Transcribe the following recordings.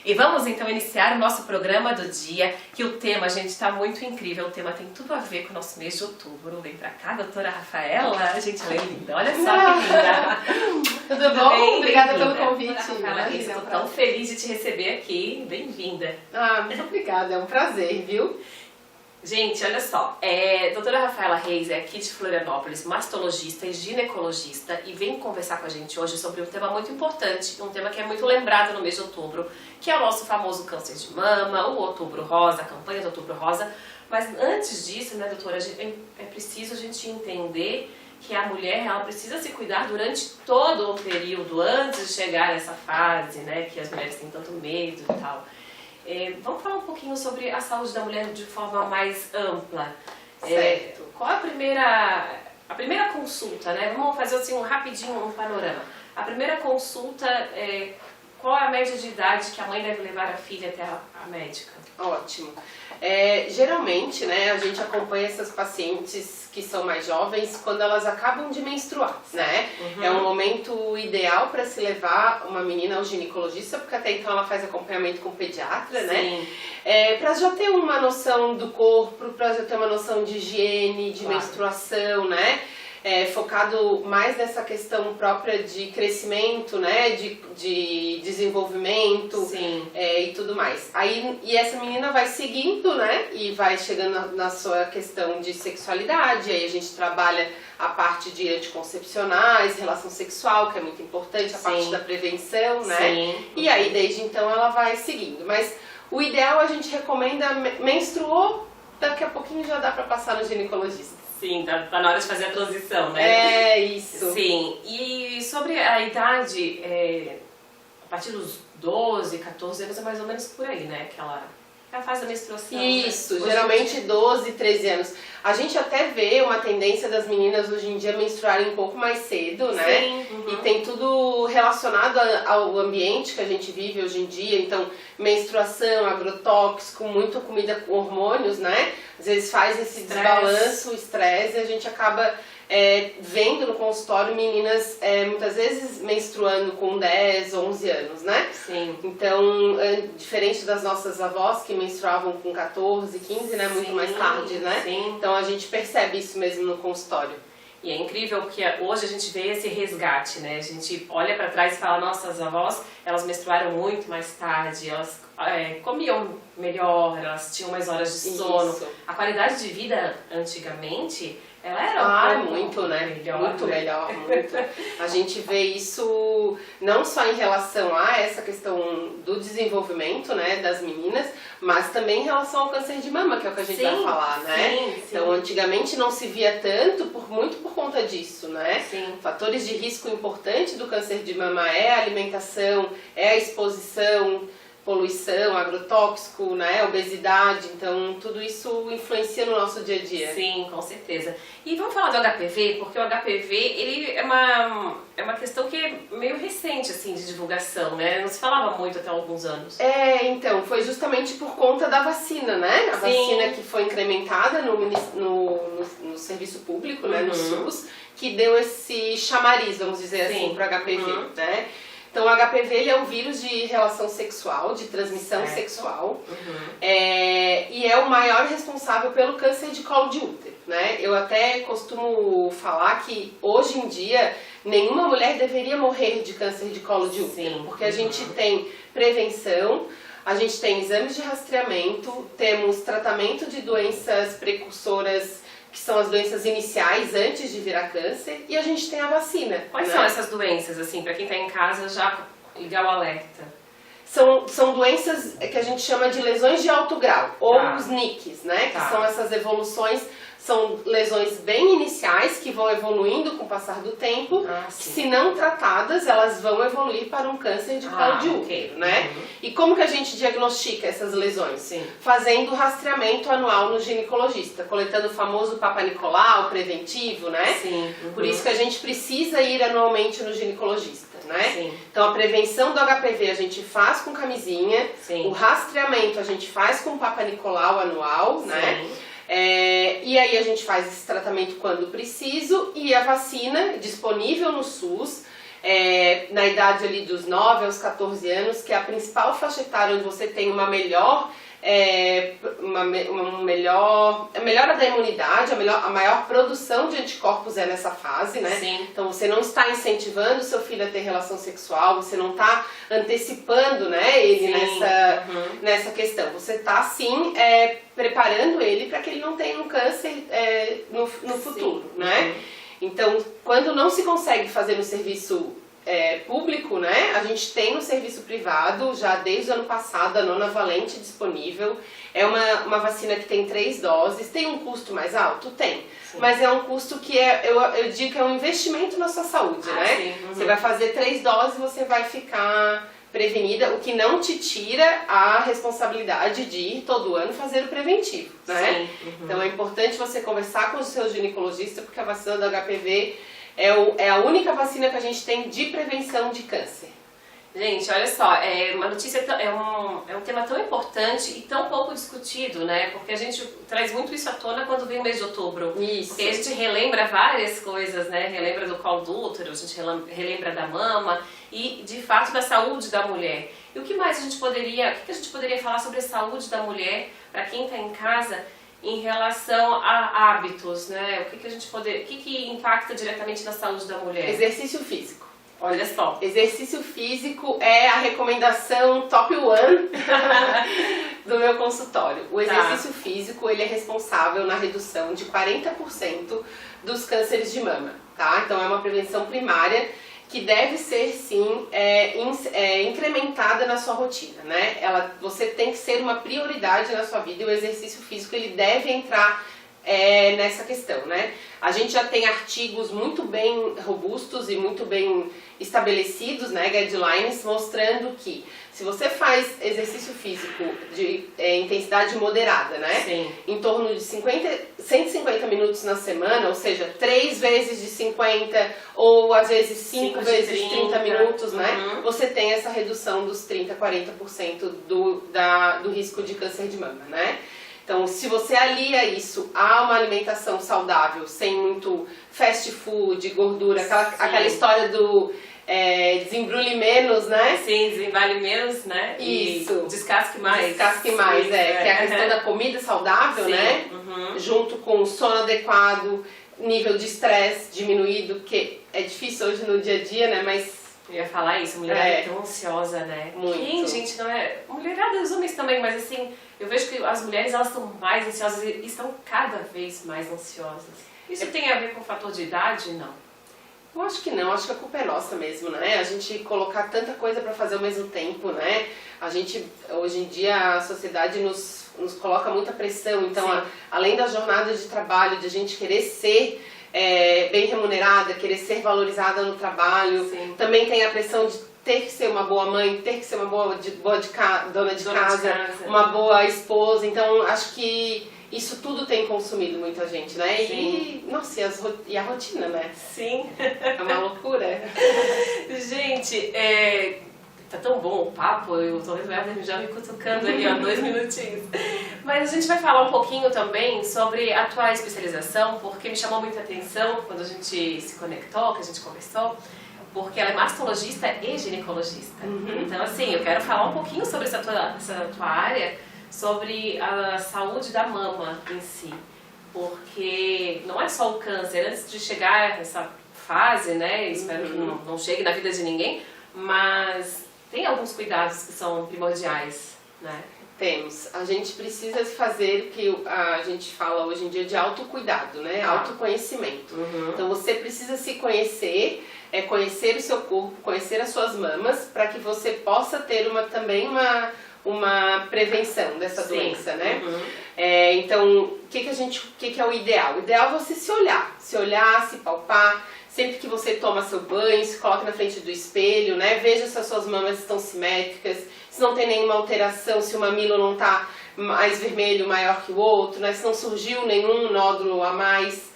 E vamos então iniciar o nosso programa do dia, que o tema, gente, está muito incrível. O tema tem tudo a ver com o nosso mês de outubro. Vem pra cá, doutora Rafaela. Gente, ela é linda. Olha só que linda. Tudo bom? Bem, obrigada pelo convite. Rafaela, estou tão feliz de te receber aqui. Bem-vinda. Muito obrigada. É um prazer, viu? Gente, olha só, doutora Rafaela Reis é aqui de Florianópolis, mastologista e ginecologista, e vem conversar com a gente hoje sobre um tema muito importante, um tema que é muito lembrado no mês de outubro, que é o nosso famoso câncer de mama, o Outubro Rosa, a campanha do Outubro Rosa. Mas antes disso, né, doutora, é preciso a gente entender que a mulher, ela precisa se cuidar durante todo o período, antes de chegar nessa fase, né, que as mulheres têm tanto medo e tal. Vamos falar um pouquinho sobre a saúde da mulher de forma mais ampla. Certo. Qual é a primeira consulta, né? Vamos fazer assim rapidinho um panorama. A primeira consulta, qual é a média de idade que a mãe deve levar a filha até a médica? Ótimo. Geralmente, né, a gente acompanha essas pacientes que são mais jovens quando elas acabam de menstruar, né? Uhum. É um momento ideal para se levar uma menina ao ginecologista, porque até então ela faz acompanhamento com o pediatra, Sim. né? Para já ter uma noção do corpo, para já ter uma noção de higiene, de Claro. menstruação, né? Focado mais nessa questão própria de crescimento, né, de desenvolvimento. Sim. E tudo mais. E essa menina vai seguindo, né, e vai chegando na sua questão de sexualidade. Aí a gente trabalha a parte de anticoncepcionais, relação sexual, que é muito importante, a Sim. parte da prevenção, né? Sim. E aí desde então ela vai seguindo. Mas o ideal a gente recomenda, menstruou, daqui a pouquinho já dá para passar no ginecologista. Sim, tá na hora de fazer a transição, né? Isso. Sim, e sobre a idade, a partir dos 12, 14 anos é mais ou menos por aí, né? É a fase da menstruação. Isso, né? geralmente 12, 13 anos. A gente até vê uma tendência das meninas hoje em dia menstruarem um pouco mais cedo, né? Sim, uhum. E tem tudo relacionado ao ambiente que a gente vive hoje em dia. Então, menstruação, agrotóxico, muita comida com hormônios, né? Às vezes faz esse desbalanço, estresse, e a gente acaba vendo no consultório meninas muitas vezes menstruando com 10, 11 anos, né? Sim. Então, diferente das nossas avós que menstruavam com 14, 15, né? Muito Sim, mais tarde, né? sim. Então a gente percebe isso mesmo no consultório. E é incrível que hoje a gente vê esse resgate, né? A gente olha pra trás e fala, nossas avós, elas menstruaram muito mais tarde, elas comiam melhor, elas tinham mais horas de sono. Isso. A qualidade de vida antigamente, ela era Muito, né? melhor. Muito né? melhor, muito. A gente vê isso não só em relação a essa questão do desenvolvimento, né, das meninas, mas também em relação ao câncer de mama, que é o que a gente Sim, vai falar, né? sim, sim. Então, antigamente não se via tanto, muito por conta disso, né? Sim. Fatores de risco importante do câncer de mama é a alimentação, é a exposição, poluição, agrotóxico, né, obesidade, então tudo isso influencia no nosso dia a dia. Sim, com certeza. E vamos falar do HPV, porque o HPV ele é uma questão que é meio recente assim de divulgação, né? Não se falava muito até alguns anos. Então, foi justamente por conta da vacina, né? A Sim. vacina que foi incrementada no serviço público, né, no Uhum. SUS, que deu esse chamariz, vamos dizer Sim. assim, para o HPV, Uhum. né? Então, o HPV ele é um vírus de relação sexual, de transmissão Certo. sexual, Uhum. e é o maior responsável pelo câncer de colo de útero, né? Eu até costumo falar que hoje em dia nenhuma mulher deveria morrer de câncer de colo de útero, Sim. porque a gente tem prevenção, a gente tem exames de rastreamento, temos tratamento de doenças precursoras, que são as doenças iniciais antes de virar câncer, e a gente tem a vacina. Quais né? são essas doenças, assim, pra quem tá em casa já ligar o alerta? São doenças que a gente chama de lesões de alto grau, ou Tá. os NICs, né? Que Tá. são essas evoluções, são lesões bem iniciais que vão evoluindo com o passar do tempo, Ah, que sim. se não tratadas, elas vão evoluir para um câncer de colo de útero, ok. né? Uhum. E como que a gente diagnostica essas lesões? Sim. Fazendo rastreamento anual no ginecologista, coletando o famoso Papa Nicolau preventivo, né? Sim. Uhum. Por isso que a gente precisa ir anualmente no ginecologista, né? Sim. Então a prevenção do HPV a gente faz com camisinha, Sim. o rastreamento a gente faz com Papa Nicolau anual, né? Sim. E aí a gente faz esse tratamento quando preciso, e a vacina disponível no SUS, na idade ali dos 9 aos 14 anos, que é a principal faixa etária onde você tem uma melhora da imunidade, a maior produção de anticorpos é nessa fase, né? Sim. Então você não está incentivando o seu filho a ter relação sexual, você não está antecipando, né, ele nessa questão. Você está sim preparando ele para que ele não tenha um câncer no futuro, né? Então, quando não se consegue fazer no serviço público, né? A gente tem no serviço privado, já desde o ano passado, a nonavalente disponível. É uma vacina que tem 3 doses. Tem um custo mais alto? Tem. Sim. Mas é um custo que eu digo que é um investimento na sua saúde, né? Sim. Você vai fazer 3 doses e você vai ficar prevenida, o que não te tira a responsabilidade de ir todo ano fazer o preventivo, né? Sim. Então é importante você conversar com o seu ginecologista, porque a vacina do HPV é a única vacina que a gente tem de prevenção de câncer. Gente, olha só, uma notícia é um tema tão importante e tão pouco discutido, né? Porque a gente traz muito isso à tona quando vem o mês de outubro. Isso. Porque a gente relembra várias coisas, né? Relembra do colo do útero, a gente relembra da mama e, de fato, da saúde da mulher. E o que mais a gente poderia falar sobre a saúde da mulher para quem está em casa em relação a hábitos, né? O que impacta diretamente na saúde da mulher? Exercício físico. Olha só. Exercício físico é a recomendação top 1 do meu consultório. O exercício físico, ele é responsável na redução de 40% dos cânceres de mama, tá? Então é uma prevenção primária que deve ser, sim, incrementada na sua rotina, né? Você tem que ser uma prioridade na sua vida e o exercício físico, ele deve entrar nessa questão, né? A gente já tem artigos muito bem robustos e muito bem estabelecidos, né, guidelines, mostrando que se você faz exercício físico de intensidade moderada, né, Sim. em torno de 150 minutos na semana, ou seja, 3 vezes de 50 ou às vezes 5 vezes de 30 minutos, né, você tem essa redução dos 30, 40% do risco de câncer de mama, né? Então, se você alia isso a uma alimentação saudável, sem muito fast food, gordura, aquela história do desembrulhe menos, né? Sim, desembale menos, né? Isso. E descasque mais. Descasque mais, que é a questão da comida saudável, né? Junto com o sono adequado, nível de estresse diminuído, que é difícil hoje no dia a dia, né? Mas eu ia falar isso, a mulherada é tão ansiosa, né? Muito. Quem, gente, não é... Mulherada, os homens também, mas assim, eu vejo que as mulheres, elas estão mais ansiosas e estão cada vez mais ansiosas. Isso tem a ver com o fator de idade? Não. Eu acho que não, acho que a culpa é nossa mesmo, né? A gente colocar tanta coisa para fazer ao mesmo tempo, né? A gente, hoje em dia, a sociedade nos coloca muita pressão, então, além da jornada de trabalho, de a gente querer ser bem remunerada, querer ser valorizada no trabalho, também tem a pressão de ter que ser uma boa mãe, ter que ser uma boa dona de casa, uma boa esposa, então acho que isso tudo tem consumido muita gente, né? Sim. E, nossa, e a rotina, né? Sim. É uma loucura. Gente, tá tão bom o papo, eu tô já me cutucando ali, ó, 2 minutinhos. Mas a gente vai falar um pouquinho também sobre a tua especialização, porque me chamou muita atenção quando a gente se conectou, que a gente conversou, porque ela é mastologista e ginecologista. Então, assim, eu quero falar um pouquinho sobre essa tua área, sobre a saúde da mama em si. Porque não é só o câncer, antes de chegar nessa fase, né, espero que não chegue na vida de ninguém, mas tem alguns cuidados que são primordiais, né? Temos. A gente precisa fazer o que a gente fala hoje em dia de autocuidado, né? Autoconhecimento. Então você precisa se conhecer, conhecer o seu corpo, conhecer as suas mamas, para que você possa ter também uma prevenção dessa doença, né? Então, o que é o ideal? O ideal é você se olhar, se palpar. Sempre que você toma seu banho, se coloque na frente do espelho, né? Veja se as suas mamas estão simétricas, se não tem nenhuma alteração, se o mamilo não está mais vermelho, maior que o outro, né? Se não surgiu nenhum nódulo a mais.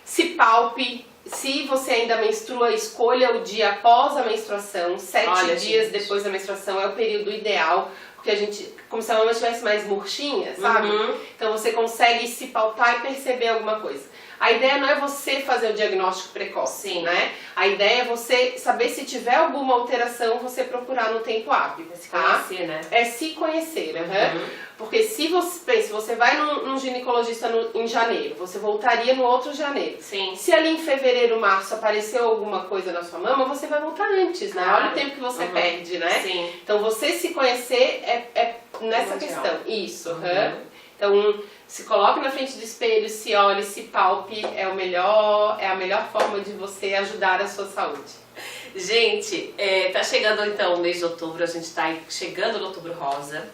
Se palpe. Se você ainda menstrua, escolha o dia após a menstruação, 7 dias depois da menstruação é o período ideal. porque a gente, como se a mama estivesse mais murchinha, sabe? Então você consegue se palpar e perceber alguma coisa. A ideia não é você fazer o diagnóstico precoce, né? A ideia é você saber se tiver alguma alteração, você procurar no tempo hábil. É se conhecer, né? É se conhecer, Porque se você vai num ginecologista em janeiro, você voltaria no outro janeiro. Sim. Se ali em fevereiro, março apareceu alguma coisa na sua mama, você vai voltar antes, né? Olha o tempo que você perde, né? Sim. Então você se conhecer é nessa questão. Isso. Então, se coloque na frente do espelho, se olhe, se palpe, é a melhor forma de você ajudar a sua saúde. Gente, tá chegando então o mês de outubro, a gente tá chegando no Outubro Rosa,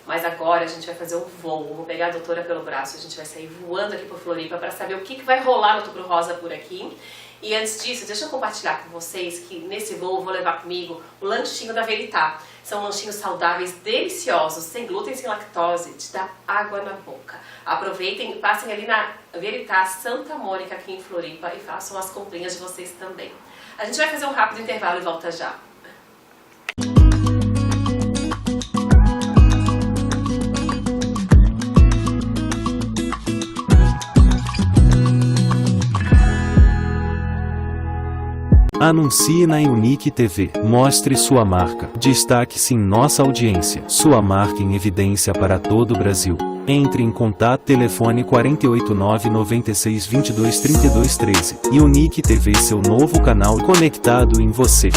mas agora a gente vai fazer um voo, vou pegar a doutora pelo braço, a gente vai sair voando aqui por Floripa para saber o que vai rolar no Outubro Rosa por aqui. E antes disso, deixa eu compartilhar com vocês que nesse voo eu vou levar comigo o lanchinho da Veritá. São lanchinhos saudáveis, deliciosos, sem glúten, sem lactose, te dá água na boca. Aproveitem e passem ali na Veritá Santa Mônica aqui em Floripa e façam as comprinhas de vocês também. A gente vai fazer um rápido intervalo e volta já. Anuncie na Unique TV. Mostre sua marca. Destaque-se em nossa audiência. Sua marca em evidência para todo o Brasil. Entre em contato, telefone 489 96 22 32 13. Unique TV, seu novo canal conectado em você.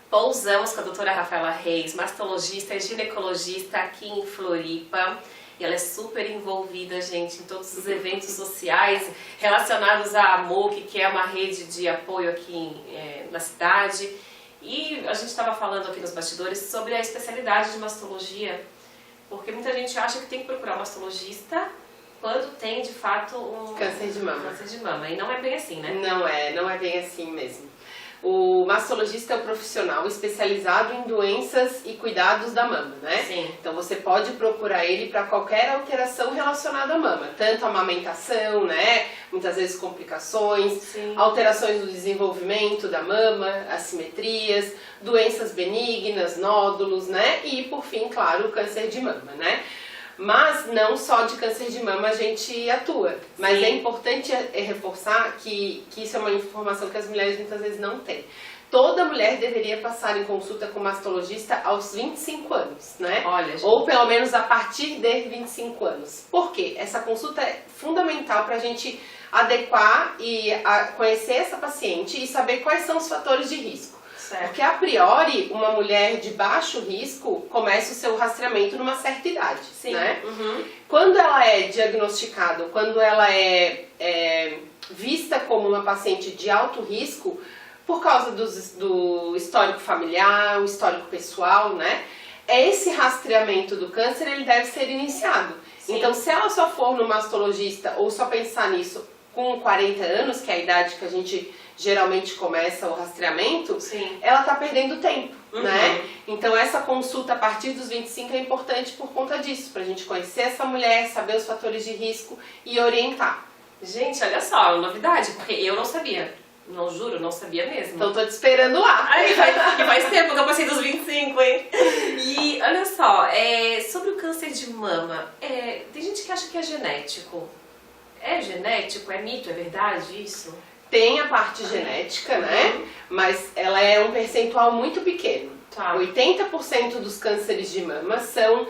Pousamos com a doutora Rafaela Reis, mastologista e ginecologista aqui em Floripa. E ela é super envolvida, gente, em todos os eventos sociais relacionados à MOOC, que é uma rede de apoio aqui na cidade. E a gente estava falando aqui nos bastidores sobre a especialidade de mastologia, porque muita gente acha que tem que procurar um mastologista quando tem, de fato, um câncer de mama. Câncer de mama. E não é bem assim, né? Não é bem assim mesmo. O mastologista é o profissional especializado em doenças e cuidados da mama, né? Sim. Então você pode procurar ele para qualquer alteração relacionada à mama, tanto a amamentação, né? Muitas vezes complicações, Sim. alterações do desenvolvimento da mama, assimetrias, doenças benignas, nódulos, né? E por fim, claro, o câncer de mama, né? Mas não só de câncer de mama a gente atua. Mas Sim. é importante reforçar que isso é uma informação que as mulheres muitas vezes não têm. Toda mulher deveria passar em consulta com mastologista aos 25 anos, né? Olha, gente. Ou pelo menos a partir de 25 anos. Por quê? Essa consulta é fundamental para a gente adequar e conhecer essa paciente e saber quais são os fatores de risco. Certo. Porque a priori, uma mulher de baixo risco começa o seu rastreamento numa certa idade, Sim. né? Uhum. Quando ela é diagnosticada, quando ela é vista como uma paciente de alto risco, por causa do histórico familiar, o histórico pessoal, né? Esse rastreamento do câncer, ele deve ser iniciado. Sim. Então, se ela só for no mastologista ou só pensar nisso com 40 anos, que é a idade que a gente geralmente começa o rastreamento, Sim. ela está perdendo tempo, Uhum. né? Então essa consulta a partir dos 25 é importante por conta disso, pra gente conhecer essa mulher, saber os fatores de risco e orientar. Gente, olha só, novidade, porque eu não sabia. Não, juro, não sabia mesmo. Então tô te esperando lá. Ai, faz tempo que eu passei dos 25, hein? E olha só, sobre o câncer de mama, tem gente que acha que é genético. É genético? É mito? É verdade isso? Tem a parte genética, né? Mas ela é um percentual muito pequeno. Tá. 80% dos cânceres de mama são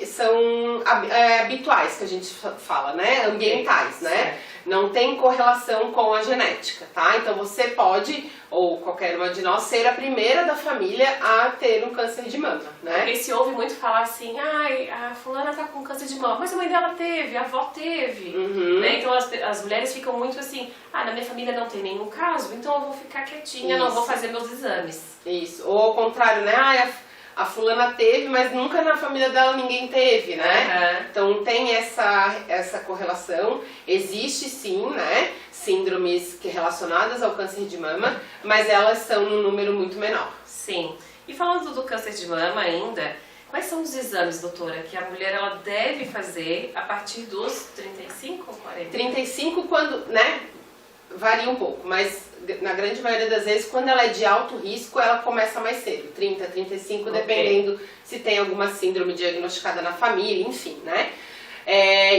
são habituais, que a gente fala, né? Ambientais, né? Certo. Não tem correlação com a genética, tá? Então você pode, ou qualquer uma de nós, ser a primeira da família a ter um câncer de mama, né? Porque se ouve muito falar assim, ai, a fulana tá com câncer de mama, mas a mãe dela teve, a avó teve, né? Então as mulheres ficam muito assim, na minha família não tem nenhum caso, então eu vou ficar quietinha, não vou fazer meus exames. Isso, ou ao contrário, né? A fulana teve, mas nunca na família dela ninguém teve, né? Então tem essa correlação, existe sim, né? Síndromes relacionadas ao câncer de mama, mas elas são num número muito menor. Sim. E falando do câncer de mama ainda, quais são os exames, doutora, que a mulher ela deve fazer a partir dos 35 ou 40? 35 quando, né? Varia um pouco, mas na grande maioria das vezes, quando ela é de alto risco, ela começa mais cedo, 30, 35, dependendo se tem alguma síndrome diagnosticada na família, enfim, né?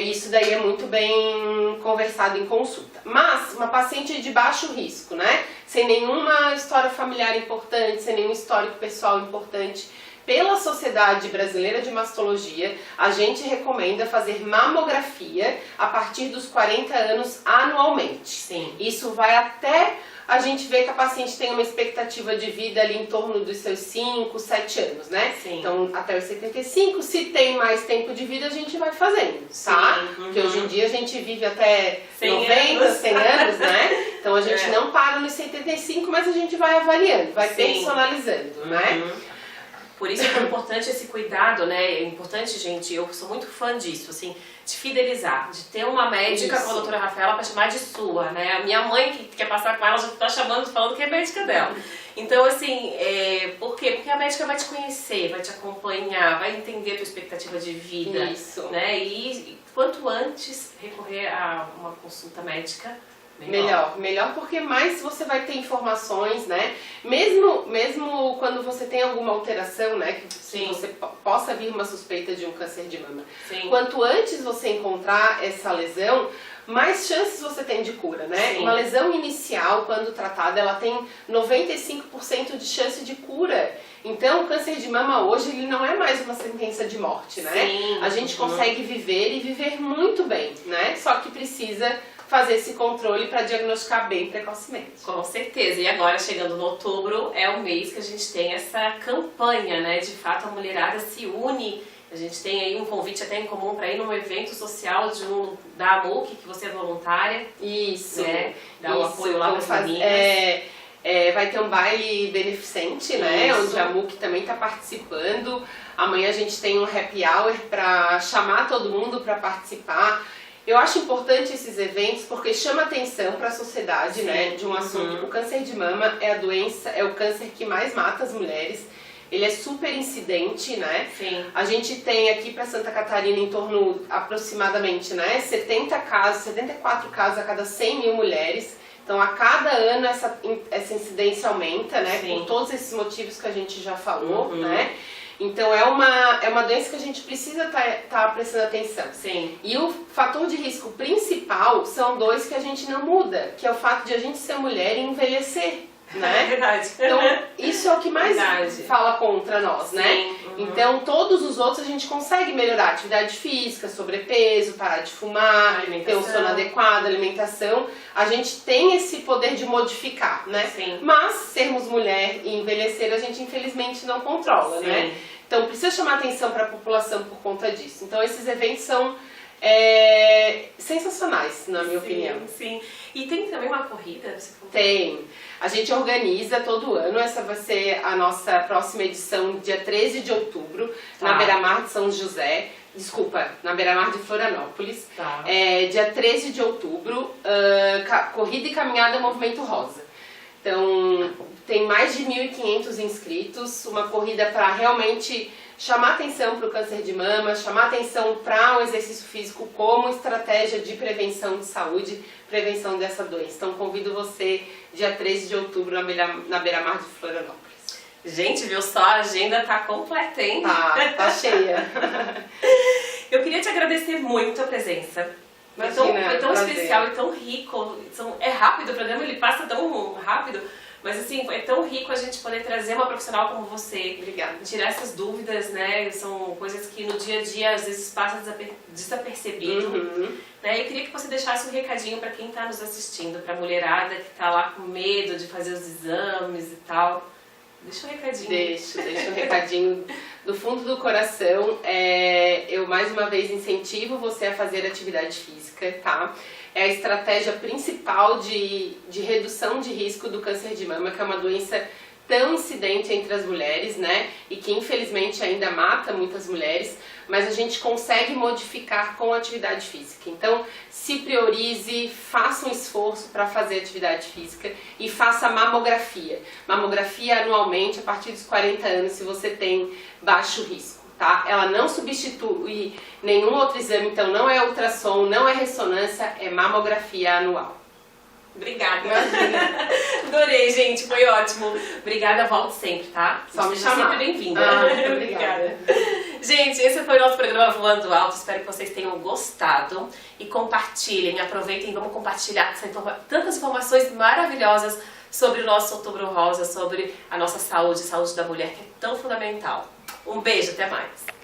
Isso daí é muito bem conversado em consulta. Mas uma paciente de baixo risco, né? Sem nenhuma história familiar importante, sem nenhum histórico pessoal importante, pela Sociedade Brasileira de Mastologia, a gente recomenda fazer mamografia a partir dos 40 anos anualmente. Sim. Isso vai até a gente ver que a paciente tem uma expectativa de vida ali em torno dos seus 5, 7 anos, né? Sim. Então, até os 75, se tem mais tempo de vida, a gente vai fazendo, tá? Porque hoje em dia a gente vive até 90, 100 anos, né? Então a gente não para nos 75, mas a gente vai avaliando, vai personalizando, né? Por isso é importante esse cuidado, né? É importante, gente, eu sou muito fã disso, assim, de fidelizar, de ter uma médica com a doutora Rafaela para chamar de sua, né? A minha mãe que quer passar com ela já tá chamando, falando que é médica dela. Então, assim, por quê? Porque a médica vai te conhecer, vai te acompanhar, vai entender a tua expectativa de vida. Isso. Né? E quanto antes recorrer a uma consulta médica, melhor porque mais você vai ter informações, né? Mesmo quando você tem alguma alteração, né? Que você possa vir uma suspeita de um câncer de mama. Sim. Quanto antes você encontrar essa lesão, mais chances você tem de cura, né? Sim. Uma lesão inicial, quando tratada, ela tem 95% de chance de cura. Então, o câncer de mama hoje, ele não é mais uma sentença de morte, né? Sim. A gente consegue viver e viver muito bem, né? Só que precisa fazer esse controle para diagnosticar bem precocemente. Com certeza. E agora, chegando no outubro, é o mês que a gente tem essa campanha, né? De fato, a mulherada se une. A gente tem aí um convite até em comum para ir num evento social da AMUC, que você é voluntária. Isso. Né? Dar o apoio lá para as meninas. Vai ter um baile beneficente, né? Onde a AMUC também está participando. Amanhã a gente tem um happy hour para chamar todo mundo para participar. Eu acho importante esses eventos porque chama atenção para a sociedade, né, de um assunto. O câncer de mama é a doença, é o câncer que mais mata as mulheres. Ele é super incidente, né? Sim. A gente tem aqui para Santa Catarina em torno aproximadamente, né, 74 casos a cada 100 mil mulheres. Então, a cada ano essa incidência aumenta, né? Por todos esses motivos que a gente já falou, né? Então é uma doença que a gente precisa tá prestando atenção. Sim. E o fator de risco principal são dois que a gente não muda, que é o fato de a gente ser mulher e envelhecer, né? É verdade. Então isso é o que mais fala contra nós, né? Então todos os outros a gente consegue melhorar, atividade física, sobrepeso, parar de fumar, ter um sono adequado, alimentação. A gente tem esse poder de modificar, né? Sim. Mas sermos mulher e envelhecer a gente infelizmente não controla, né? Então precisa chamar atenção para a população por conta disso. Então esses eventos são sensacionais, na minha opinião. Sim. E tem também uma corrida? Tem. A gente organiza todo ano, essa vai ser a nossa próxima edição, dia 13 de outubro, na Beira-Mar de São José. Desculpa, na Beira-Mar de Florianópolis. Dia 13 de outubro, corrida e caminhada Movimento Rosa. Então, tem mais de 1.500 inscritos, uma corrida para realmente chamar atenção para o câncer de mama, chamar atenção para o exercício físico como estratégia de prevenção de saúde, prevenção dessa doença. Então, convido você, dia 13 de outubro, na Beira-Mar de Florianópolis. Gente, viu só? A agenda tá completa, hein? Tá cheia. Eu queria te agradecer muito a presença. Foi tão especial e tão rico. É rápido o programa, ele passa tão rápido. Mas assim, é tão rico a gente poder trazer uma profissional como você. Obrigada. Tirar essas dúvidas, né? São coisas que no dia a dia às vezes passa desapercebido. Né? Eu queria que você deixasse um recadinho para quem está nos assistindo, para a mulherada que está lá com medo de fazer os exames e tal. Deixa um recadinho. Deixa um recadinho do fundo do coração. Eu mais uma vez incentivo você a fazer atividade física, tá? É a estratégia principal de redução de risco do câncer de mama, que é uma doença tão incidente entre as mulheres, né? E que infelizmente ainda mata muitas mulheres, mas a gente consegue modificar com a atividade física. Então, se priorize, faça um esforço para fazer atividade física e faça mamografia. Mamografia anualmente a partir dos 40 anos, se você tem baixo risco, tá? Ela não substitui nenhum outro exame, então não é ultrassom, não é ressonância, é mamografia anual. Obrigada. Adorei, gente. Foi ótimo. Obrigada, volte sempre, tá? Só me Seja chamar. sempre bem-vinda. Obrigada. Gente, esse foi o nosso programa Voando Alto. Espero que vocês tenham gostado. E compartilhem, aproveitem, vamos compartilhar tantas informações maravilhosas sobre o nosso Outubro Rosa, sobre a nossa saúde da mulher, que é tão fundamental. Um beijo, até mais.